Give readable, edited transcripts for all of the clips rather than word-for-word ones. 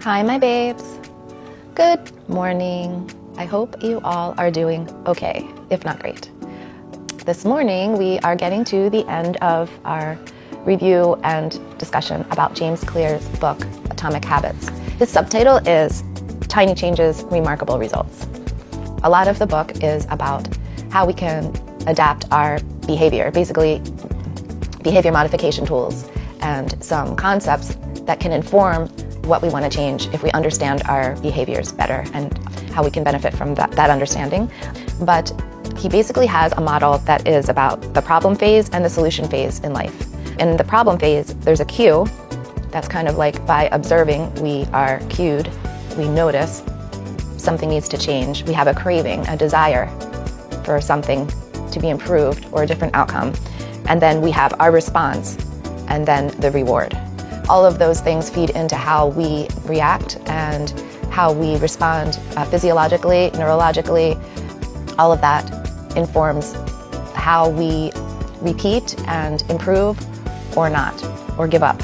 Hi, my babes. Good morning. I hope you all are doing okay, if not great. This morning, we are getting to the end of our review and discussion about James Clear's book, Atomic Habits. His subtitle is Tiny Changes, Remarkable Results. A lot of the book is about how we can adapt our behavior, basically behavior modification tools and some concepts that can inform what we want to change if we understand our behaviors better and how we can benefit from that understanding. But he basically has a model that is about the problem phase and the solution phase in life. In the problem phase, there's a cue. That's kind of like by observing, we are cued, we notice something needs to change. We have a craving, a desire for something to be improved or a different outcome. And then we have our response and then the reward. All of those things feed into how we react and how we respond physiologically, neurologically. All of that informs how we repeat and improve or not, or give up.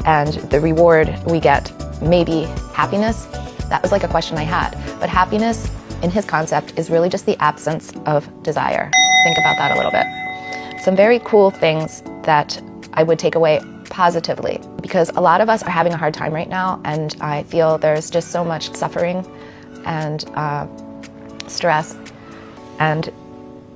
And the reward we get, maybe happiness. That was like a question I had. But happiness, in his concept, is really just the absence of desire. Think about that a little bit. Some very cool things that I would take away positively, because a lot of us are having a hard time right now, and I feel there's just so much suffering and stress. And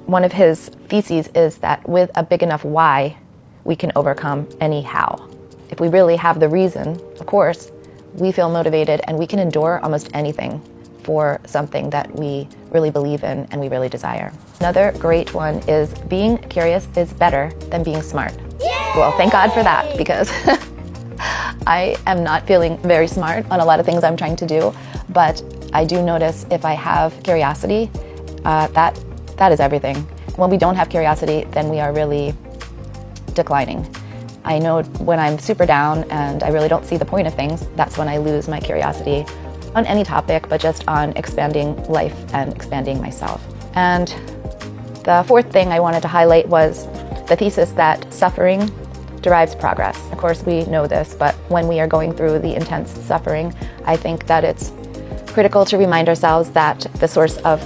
one of his theses is that with a big enough why, we can overcome any how. If we really have the reason, of course, we feel motivated and we can endure almost anything for something that we really believe in and we really desire. Another great one is being curious is better than being smart. Well, thank God for that, because I am not feeling very smart on a lot of things I'm trying to do, but I do notice if I have curiosity, that is everything. When we don't have curiosity, then we are really declining. I know when I'm super down and I really don't see the point of things, that's when I lose my curiosity on any topic, but just on expanding life and expanding myself. And the fourth thing I wanted to highlight was the thesis that suffering derives progress. Of course, we know this, but when we are going through the intense suffering, I think that it's critical to remind ourselves that the source of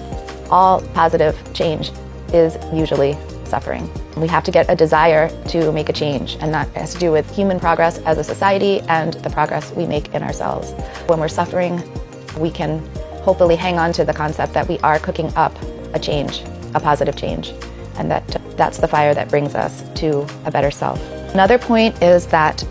all positive change is usually suffering. We have to get a desire to make a change, and that has to do with human progress as a society and the progress we make in ourselves. When we're suffering, we can hopefully hang on to the concept that we are cooking up a change, a positive change, and that's the fire that brings us to a better self. Another point is that